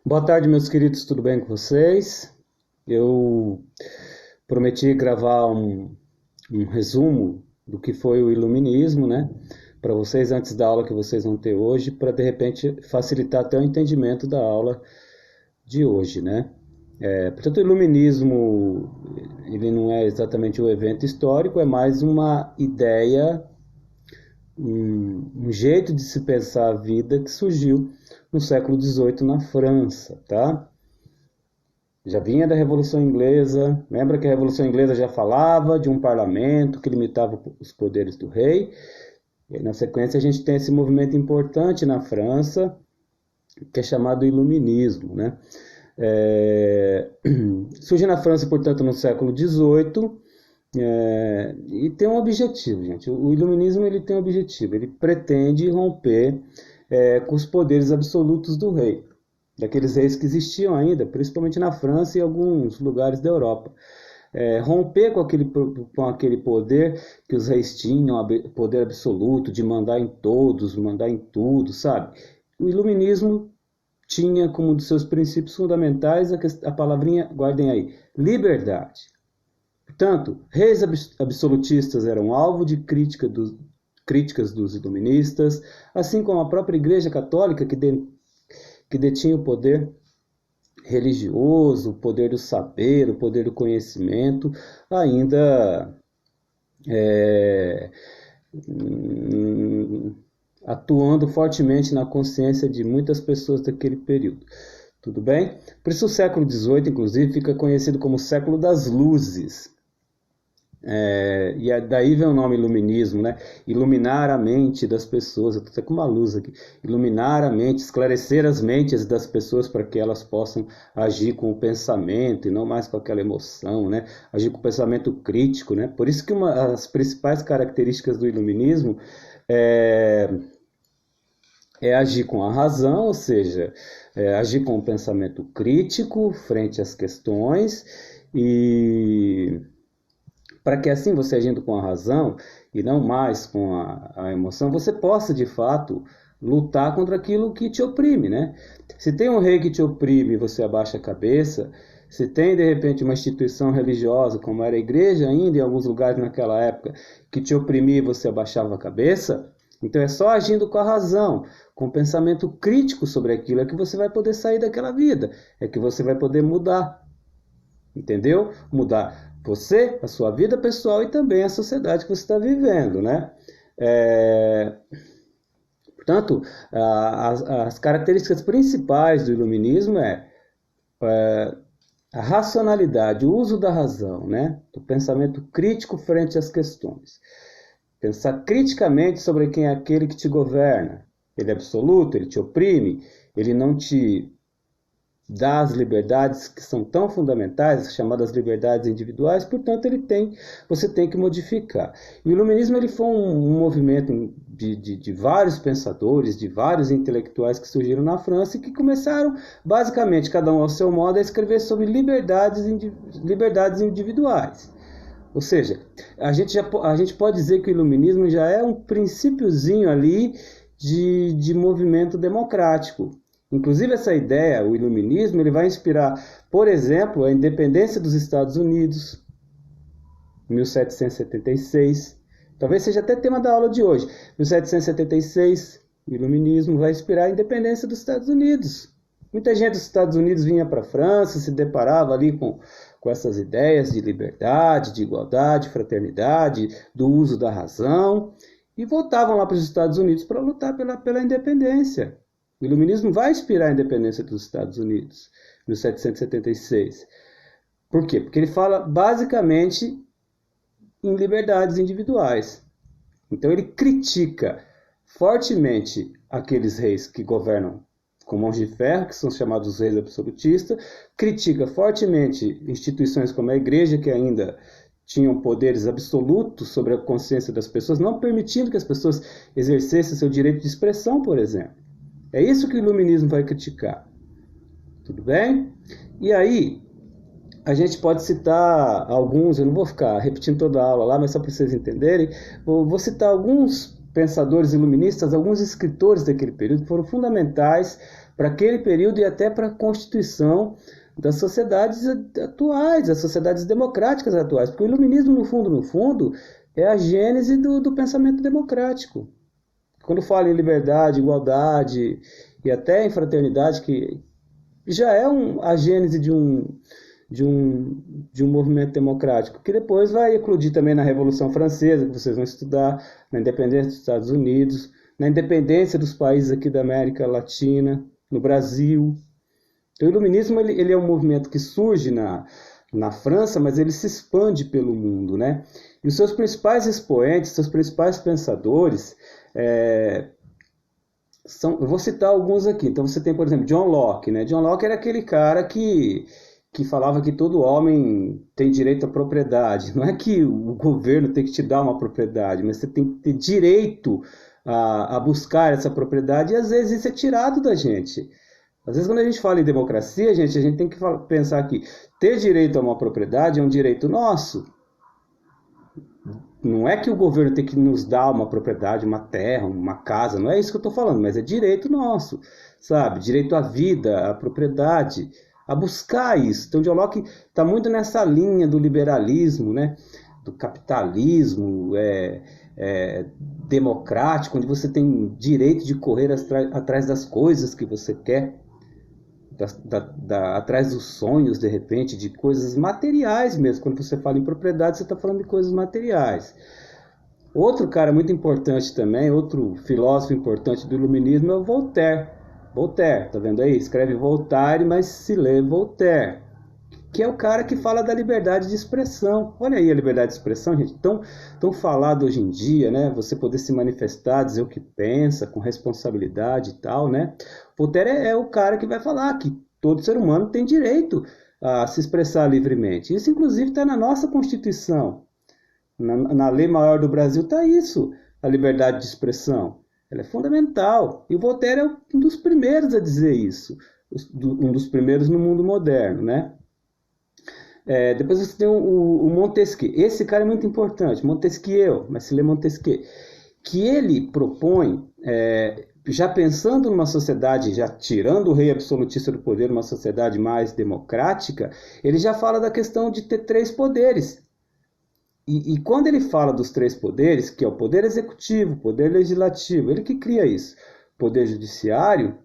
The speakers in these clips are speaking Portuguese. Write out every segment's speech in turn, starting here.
Boa tarde, meus queridos, tudo bem com vocês? Eu prometi gravar um resumo do que foi o iluminismo, né, para vocês antes da aula que vocês vão ter hoje, para de repente facilitar até o entendimento da aula de hoje, né? Portanto, o iluminismo ele não é exatamente um evento histórico, é mais uma ideia, um jeito de se pensar a vida que surgiu no século XVIII na França, tá? Já vinha da Revolução Inglesa. Lembra que a Revolução Inglesa já falava de um parlamento que limitava os poderes do rei? E na sequência a gente tem esse movimento importante na França, que é chamado Iluminismo, né? Surge na França, portanto, no século XVIII, e tem um objetivo, gente. O iluminismo ele tem um objetivo, ele pretende romper com os poderes absolutos do rei, daqueles reis que existiam ainda, principalmente na França e alguns lugares da Europa. Romper com aquele poder que os reis tinham, poder absoluto de mandar em todos, mandar em tudo, sabe? O iluminismo tinha como um dos seus princípios fundamentais a palavrinha, guardem aí, liberdade. Portanto, reis absolutistas eram alvo de críticas dos iluministas, assim como a própria Igreja Católica, que detinha o poder religioso, o poder do saber, o poder do conhecimento, ainda é, atuando fortemente na consciência de muitas pessoas daquele período. Tudo bem? Por isso o século XVIII, inclusive, fica conhecido como o século das luzes. Daí vem o nome iluminismo, né? Iluminar a mente das pessoas. Eu estou até com uma luz aqui. Iluminar a mente, esclarecer as mentes das pessoas para que elas possam agir com o pensamento e não mais com aquela emoção, né? Agir com o pensamento crítico, né? Por isso que uma das principais características do iluminismo é agir com a razão, ou seja, agir com o pensamento crítico frente às questões e para que assim você agindo com a razão e não mais com a emoção, você possa de fato lutar contra aquilo que te oprime, né? Se tem um rei que te oprime e você abaixa a cabeça, se tem de repente uma instituição religiosa, como era a igreja ainda em alguns lugares naquela época, que te oprimia e você abaixava a cabeça, então é só agindo com a razão, com o pensamento crítico sobre aquilo, é que você vai poder sair daquela vida, é que você vai poder mudar, entendeu? Mudar você, a sua vida pessoal e também a sociedade que você está vivendo, né? Portanto, as características principais do iluminismo a racionalidade, o uso da razão, né? O pensamento crítico frente às questões. Pensar criticamente sobre quem é aquele que te governa. Ele é absoluto, ele te oprime, ele não te dá as liberdades que são tão fundamentais, chamadas liberdades individuais, portanto você tem que modificar. E o iluminismo ele foi um movimento de vários pensadores, de vários intelectuais que surgiram na França e que começaram, basicamente, cada um ao seu modo, a escrever sobre liberdades individuais. Ou seja, a gente pode dizer que o iluminismo já é um princípiozinho ali de movimento democrático. Inclusive essa ideia, o iluminismo, ele vai inspirar, por exemplo, a independência dos Estados Unidos, em 1776. Talvez seja até tema da aula de hoje. 1776, o iluminismo vai inspirar a independência dos Estados Unidos. Muita gente dos Estados Unidos vinha para a França, se deparava ali com essas ideias de liberdade, de igualdade, fraternidade, do uso da razão, e voltavam lá para os Estados Unidos para lutar pela independência. O iluminismo vai inspirar a independência dos Estados Unidos, em 1776. Por quê? Porque ele fala basicamente em liberdades individuais. Então ele critica fortemente aqueles reis que governam com mãos de ferro, que são chamados reis absolutistas, critica fortemente instituições como a igreja, que ainda tinham poderes absolutos sobre a consciência das pessoas, não permitindo que as pessoas exercessem seu direito de expressão, por exemplo. É isso que o iluminismo vai criticar. Tudo bem? E aí, a gente pode citar alguns, eu não vou ficar repetindo toda a aula lá, mas só para vocês entenderem, vou citar alguns pensadores iluministas, alguns escritores daquele período que foram fundamentais para aquele período e até para a constituição das sociedades atuais, das sociedades democráticas atuais, porque o iluminismo, no fundo, é a gênese do pensamento democrático. Quando fala em liberdade, igualdade e até em fraternidade, que já é a gênese de um movimento democrático, que depois vai eclodir também na Revolução Francesa, que vocês vão estudar, na independência dos Estados Unidos, na independência dos países aqui da América Latina, no Brasil. Então, o iluminismo ele é um movimento que surge na França, mas ele se expande pelo mundo, né? E os seus principais expoentes, seus principais pensadores, eu vou citar alguns aqui. Então você tem, por exemplo, John Locke, né? John Locke era aquele cara que falava que todo homem tem direito à propriedade. Não é que o governo tem que te dar uma propriedade, mas você tem que ter direito a buscar essa propriedade, e às vezes isso é tirado da gente. Às vezes, quando a gente fala em democracia, a gente tem que pensar que ter direito a uma propriedade é um direito nosso. Não é que o governo tem que nos dar uma propriedade, uma terra, uma casa, não é isso que eu estou falando, mas é direito nosso, sabe? Direito à vida, à propriedade, a buscar isso. Então, John Locke está muito nessa linha do liberalismo, né? Do capitalismo democrático, onde você tem direito de correr atrás das coisas que você quer, atrás dos sonhos, de repente, de coisas materiais mesmo. Quando você fala em propriedade, você está falando de coisas materiais. Outro cara muito importante também, outro filósofo importante do iluminismo é o Voltaire. Voltaire, tá vendo aí? Escreve Voltaire, mas se lê Voltaire, que é o cara que fala da liberdade de expressão. Olha aí a liberdade de expressão, gente, tão falado hoje em dia, né? Você poder se manifestar, dizer o que pensa, com responsabilidade e tal, né? Voltaire é o cara que vai falar que todo ser humano tem direito a se expressar livremente. Isso, inclusive, está na nossa Constituição. Na lei maior do Brasil está isso, a liberdade de expressão. Ela é fundamental. E o Voltaire é um dos primeiros a dizer isso. Um dos primeiros no mundo moderno, né? Depois você tem o Montesquieu. Esse cara é muito importante, Montesquieu, mas se lê Montesquieu, que ele propõe, já pensando numa sociedade, já tirando o rei absolutista do poder, uma sociedade mais democrática, ele já fala da questão de ter 3 poderes. E quando ele fala dos 3 poderes, que é o poder executivo, o poder legislativo, ele que cria isso, poder judiciário.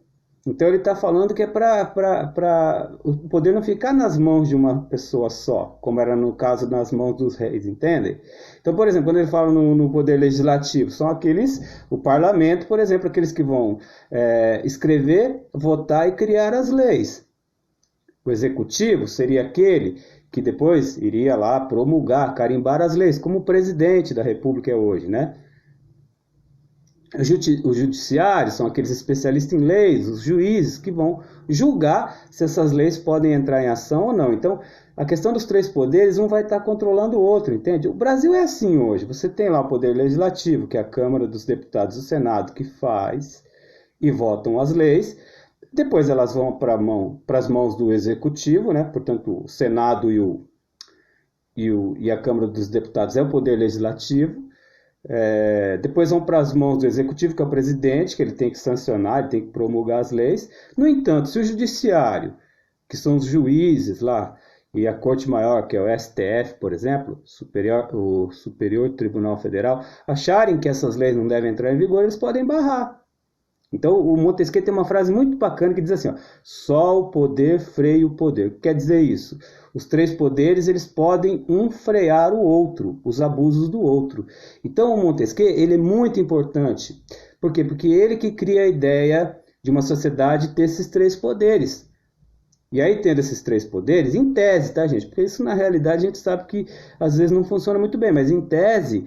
Então ele está falando que é para o poder não ficar nas mãos de uma pessoa só, como era no caso nas mãos dos reis, entendem? Então, por exemplo, quando ele fala no poder legislativo, são o parlamento, por exemplo, aqueles que vão escrever, votar e criar as leis. O executivo seria aquele que depois iria lá promulgar, carimbar as leis, como o presidente da República é hoje, né? Os judiciários são aqueles especialistas em leis, os juízes que vão julgar se essas leis podem entrar em ação ou não. Então, a questão dos 3 poderes, um vai estar controlando o outro, entende? O Brasil é assim hoje. Você tem lá o poder legislativo, que é a Câmara dos Deputados e o Senado, que faz e votam as leis. Depois elas vão para as mãos do Executivo, né? Portanto, o Senado e a Câmara dos Deputados é o poder legislativo. Depois vão para as mãos do Executivo, que é o presidente, que ele tem que sancionar, ele tem que promulgar as leis. No entanto, se o Judiciário, que são os juízes lá, e a Corte Maior, que é o STF, por exemplo, o Superior Tribunal Federal, acharem que essas leis não devem entrar em vigor, eles podem barrar. Então, o Montesquieu tem uma frase muito bacana que diz assim, ó, só o poder freia o poder. O que quer dizer isso? Os 3 poderes, eles podem frear o outro, os abusos do outro. Então, o Montesquieu, ele é muito importante. Por quê? Porque ele que cria a ideia de uma sociedade ter esses 3 poderes. E aí, tendo esses 3 poderes, em tese, tá, gente? Porque isso, na realidade, a gente sabe que às vezes não funciona muito bem, mas em tese,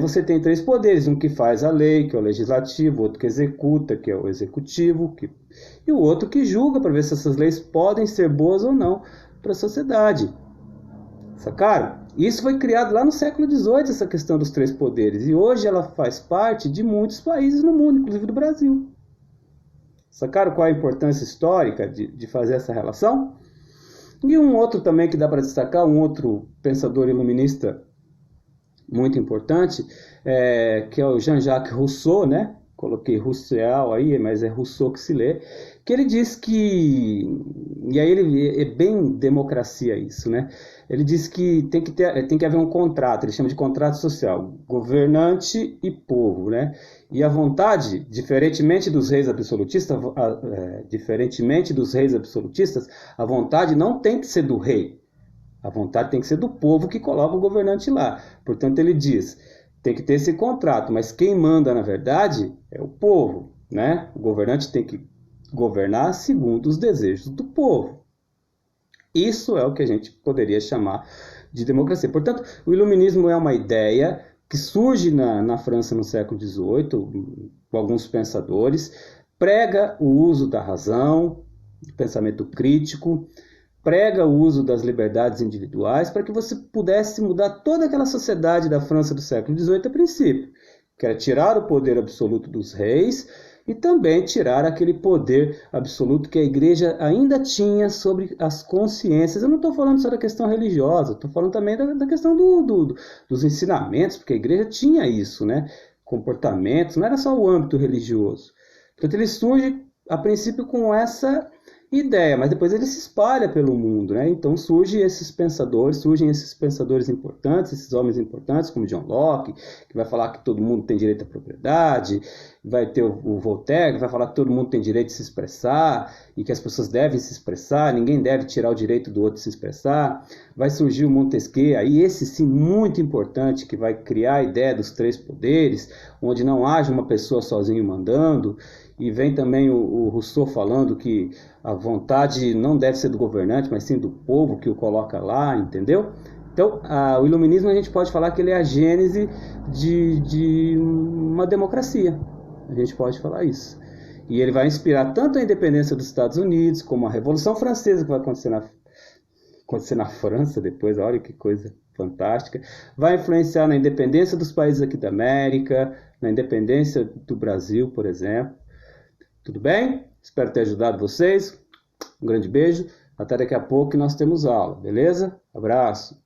você tem 3 poderes, um que faz a lei, que é o legislativo, outro que executa, que é o executivo, e o outro que julga para ver se essas leis podem ser boas ou não para a sociedade. Sacaram? Isso foi criado lá no século XVIII, essa questão dos 3 poderes, e hoje ela faz parte de muitos países no mundo, inclusive do Brasil. Sacaram qual é a importância histórica de fazer essa relação? E um outro também que dá para destacar, um outro pensador iluminista muito importante, que é o Jean-Jacques Rousseau, né? coloquei Rousseau aí, mas é Rousseau que se lê, que ele diz que, e aí ele é bem democracia isso, né? Ele diz que tem que haver um contrato, ele chama de contrato social, governante e povo, né? E a vontade, diferentemente dos reis absolutistas, a vontade não tem que ser do rei, a vontade tem que ser do povo que coloca o governante lá. Portanto, ele diz, tem que ter esse contrato, mas quem manda, na verdade, é o povo, né? O governante tem que governar segundo os desejos do povo. Isso é o que a gente poderia chamar de democracia. Portanto, o iluminismo é uma ideia que surge na França no século XVIII, com alguns pensadores, prega o uso da razão, do pensamento crítico, prega o uso das liberdades individuais para que você pudesse mudar toda aquela sociedade da França do século XVIII a princípio, que era tirar o poder absoluto dos reis e também tirar aquele poder absoluto que a igreja ainda tinha sobre as consciências. Eu não estou falando só da questão religiosa, estou falando também da questão dos ensinamentos, porque a igreja tinha isso, né? Comportamentos, não era só o âmbito religioso. Portanto, ele surge a princípio com essa ideia, mas depois ele se espalha pelo mundo, né? Então surgem esses pensadores importantes, esses homens importantes, como John Locke, que vai falar que todo mundo tem direito à propriedade, vai ter o Voltaire, que vai falar que todo mundo tem direito de se expressar, e que as pessoas devem se expressar, ninguém deve tirar o direito do outro de se expressar. Vai surgir o Montesquieu, aí esse sim muito importante, que vai criar a ideia dos três poderes, onde não haja uma pessoa sozinho mandando. E vem também o Rousseau falando que a vontade não deve ser do governante, mas sim do povo que o coloca lá, entendeu? Então, o iluminismo a gente pode falar que ele é a gênese de uma democracia. A gente pode falar isso. E ele vai inspirar tanto a independência dos Estados Unidos, como a Revolução Francesa, que vai acontecer na França depois, olha que coisa fantástica. Vai influenciar na independência dos países aqui da América, na independência do Brasil, por exemplo. Tudo bem? Espero ter ajudado vocês. Um grande beijo. Até daqui a pouco que nós temos aula, beleza? Abraço.